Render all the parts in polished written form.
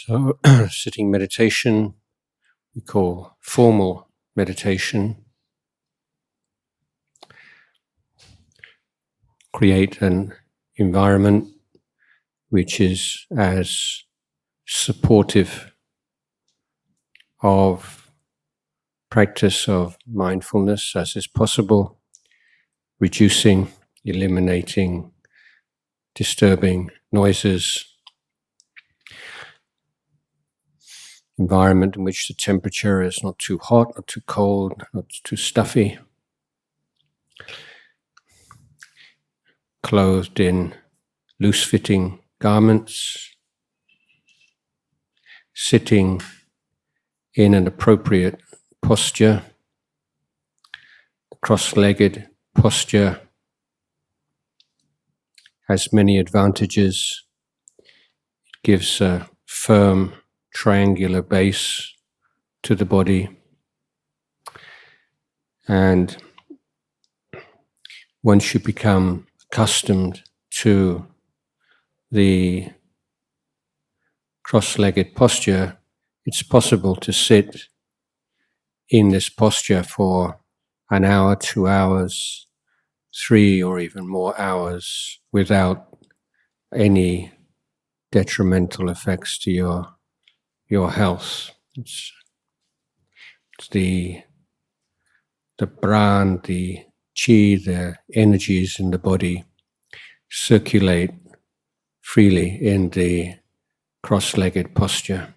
So, sitting meditation we call formal meditation. Create an environment which is as supportive of practice of mindfulness as is possible, reducing, eliminating disturbing noises. Environment in which the temperature is not too hot, not too cold, not too stuffy. Clothed in loose-fitting garments. Sitting in an appropriate posture. Cross-legged posture has many advantages. It gives a firm triangular base to the body, and once you become accustomed to the cross-legged posture, it's possible to sit in this posture for an hour, 2 hours, 3 or even more hours without any detrimental effects to your health. It's the Bahn, the chi, the energies in the body circulate freely in the cross-legged posture.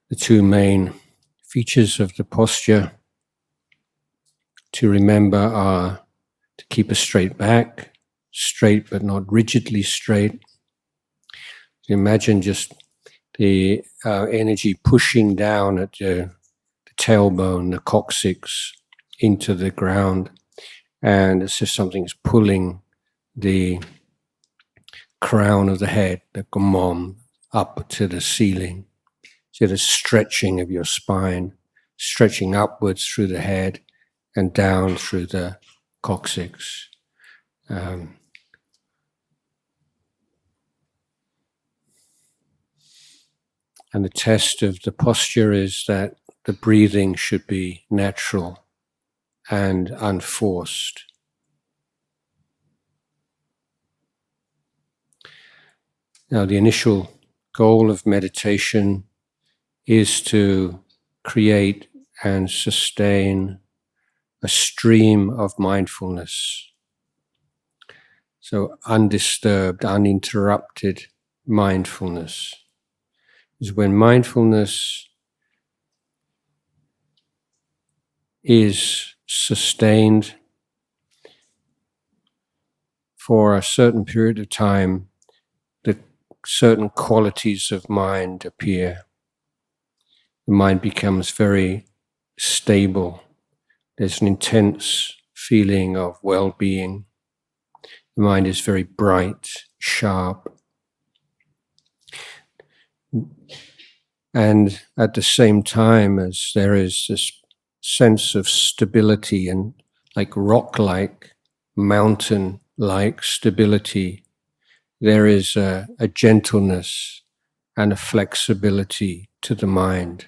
The two main features of the posture to remember are to keep a straight back, straight but not rigidly straight. Imagine just the energy pushing down at the tailbone, the coccyx, into the ground, and it's just something's pulling the crown of the head, the gomom, up to the ceiling. So the stretching of your spine, stretching upwards through the head and down through the coccyx. And the test of the posture is that the breathing should be natural and unforced. Now, the initial goal of meditation is to create and sustain a stream of mindfulness. So, undisturbed, uninterrupted mindfulness. Is when mindfulness is sustained for a certain period of time, that certain qualities of mind appear. The mind becomes very stable. There's an intense feeling of well-being. The mind is very bright, sharp. And at the same time as there is this sense of stability and like rock-like, mountain-like stability, there is a gentleness and a flexibility to the mind.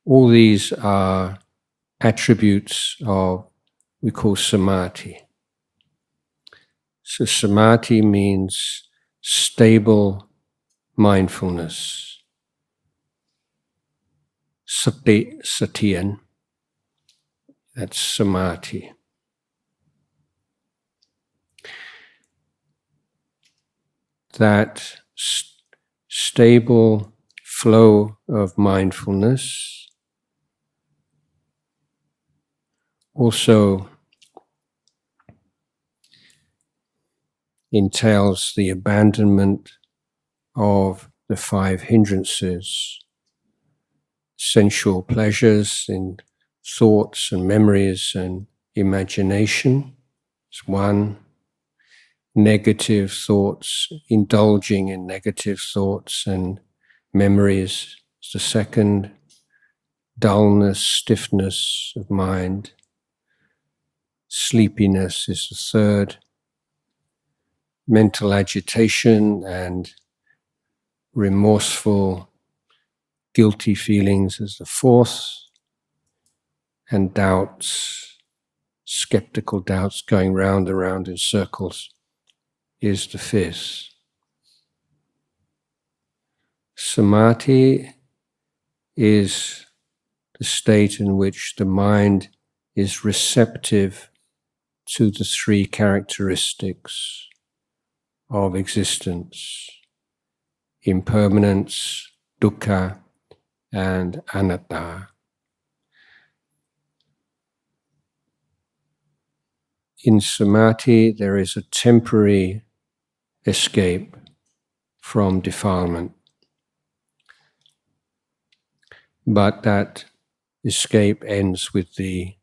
All these are attributes of we call samadhi. So samadhi means stable mindfulness. Sati, satiyan, that's samadhi. That stable flow of mindfulness also entails the abandonment of the 5 hindrances, sensual pleasures in thoughts and memories and imagination is one. Negative thoughts, indulging in negative thoughts and memories is the second. Dullness, stiffness of mind. Sleepiness is the third. mental agitation and remorseful, guilty feelings as the fourth, and doubts, skeptical doubts going round and round in circles is the fifth. Samadhi is the state in which the mind is receptive to the three characteristics of existence: impermanence, dukkha, and anatta. In samadhi, there is a temporary escape from defilement, but that escape ends with the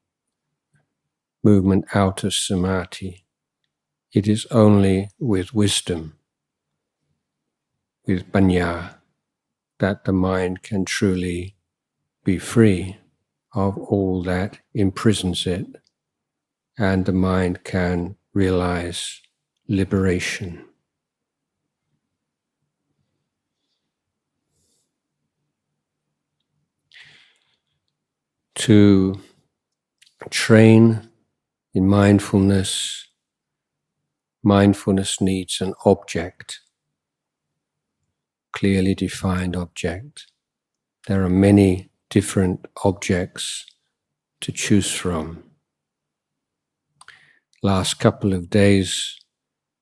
movement out of samadhi. It is only with wisdom, with panya, that the mind can truly be free of all that imprisons it, and the mind can realize liberation. To train in mindfulness, mindfulness needs an object, clearly defined object. There are many different objects to choose from. Last couple of days,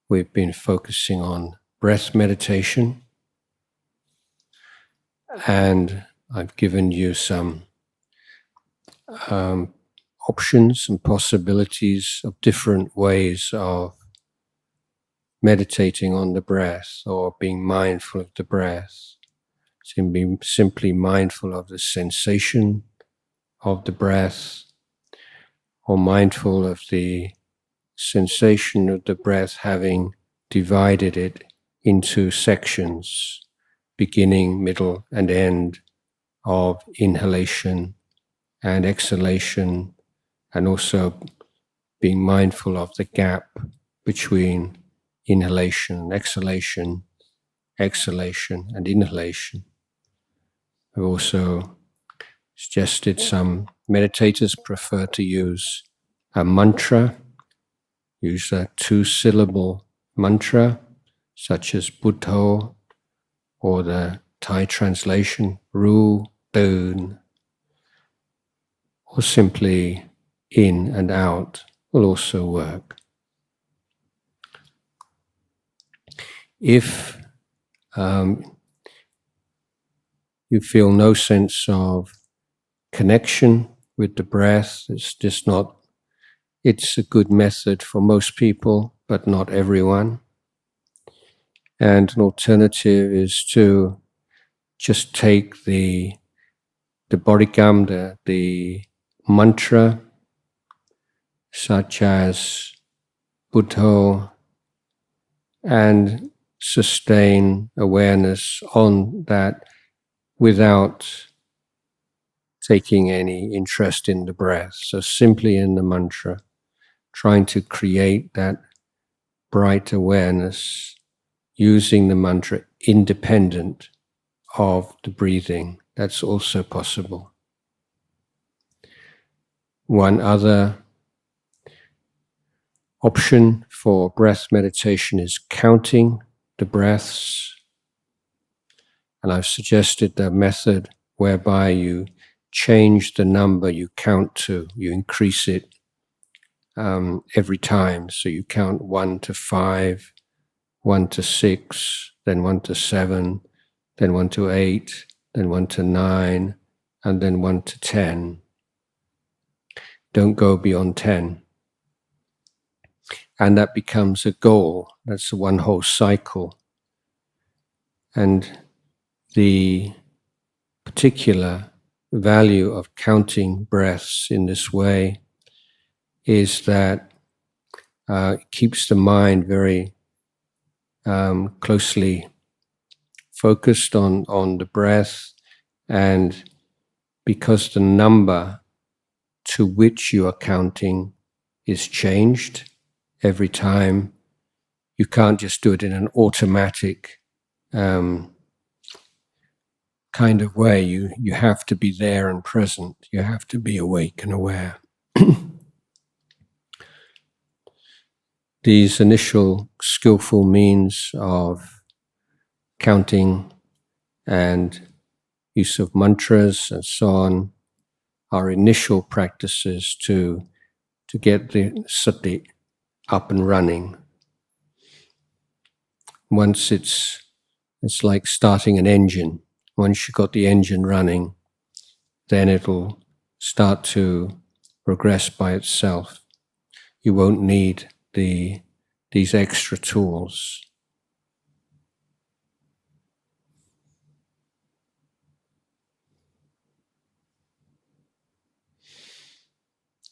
we've been focusing on breath meditation, and I've given you some options and possibilities of different ways of meditating on the breath or being mindful of the breath. Being simply mindful of the sensation of the breath, or mindful of the sensation of the breath having divided it into sections, beginning, middle, and end of inhalation and exhalation, and also being mindful of the gap between inhalation and exhalation, exhalation and inhalation. I've also suggested some meditators prefer to use a mantra, use a two-syllable mantra, such as Buddho, or the Thai translation, Ru, Boon, or simply in and out will also work. If you feel no sense of connection with the breath, it's a good method for most people, but not everyone. And an alternative is to just take the bodhigam, the mantra, such as Buddho, and sustain awareness on that without taking any interest in the breath. So simply in the mantra, trying to create that bright awareness using the mantra independent of the breathing. That's also possible. One other option for breath meditation is counting the breaths. And I've suggested the method whereby you change the number you count to, you increase it every time. So you count 1 to 5, 1 to 6, then 1 to 7, then 1 to 8, then 1 to 9, and then 1 to 10. Don't go beyond 10. And that becomes a goal. That's one whole cycle. And the particular value of counting breaths in this way is that it keeps the mind very closely focused on the breath, and because the number to which you are counting is changed every time you can't just do it in an automatic kind of way. You have to be there and present. You have to be awake and aware. These initial skillful means of counting and use of mantras and so on are initial practices to get the sati up and running. Once it's like starting an engine. Once you've got the engine running, then it'll start to progress by itself. You won't need these extra tools.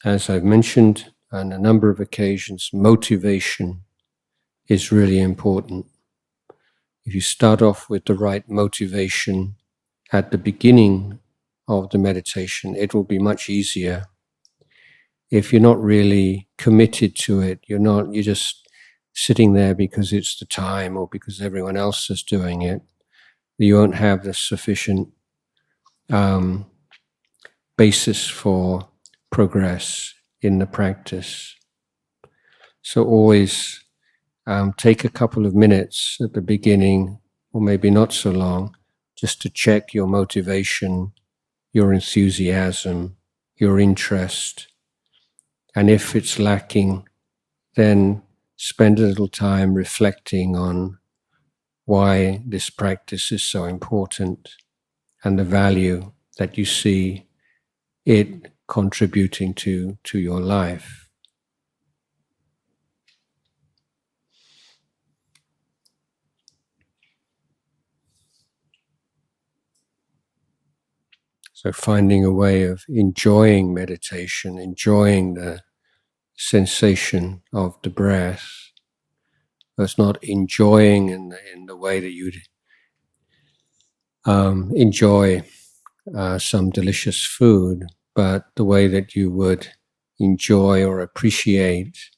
As I've mentioned on a number of occasions, motivation is really important. If you start off with the right motivation at the beginning of the meditation, it will be much easier. If you're not really committed to it, you're just sitting there because it's the time or because everyone else is doing it, you won't have the sufficient basis for progress in the practice. So always take a couple of minutes at the beginning, or maybe not so long, just to check your motivation, your enthusiasm, your interest. And if it's lacking, then spend a little time reflecting on why this practice is so important and the value that you see it contributing to your life. So finding a way of enjoying meditation, enjoying the sensation of the breath. It's not enjoying in the way that you'd enjoy some delicious food, but the way that you would enjoy or appreciate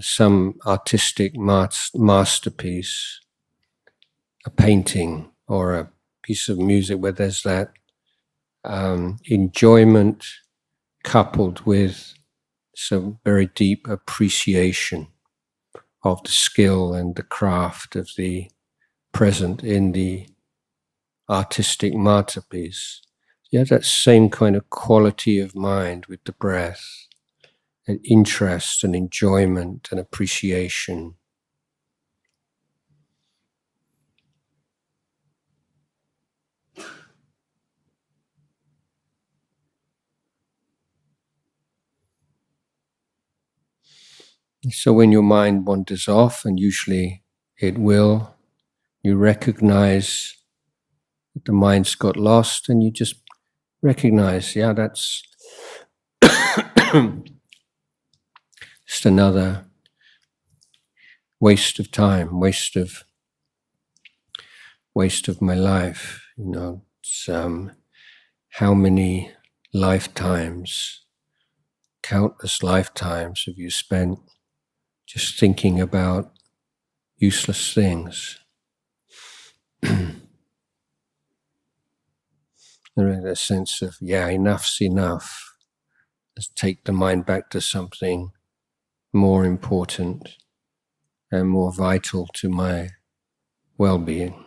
some artistic masterpiece, a painting or a piece of music where there's that enjoyment coupled with some very deep appreciation of the skill and the craft of the present in the artistic masterpiece. You have that same kind of quality of mind with the breath, and interest and enjoyment and appreciation. So when your mind wanders off, and usually it will, you recognize that the mind's got lost, and you just recognize, that's just another waste of time, waste of my life. It's how many lifetimes, countless lifetimes have you spent just thinking about useless things. There is a sense of, enough's enough. Let's take the mind back to something more important and more vital to my well-being.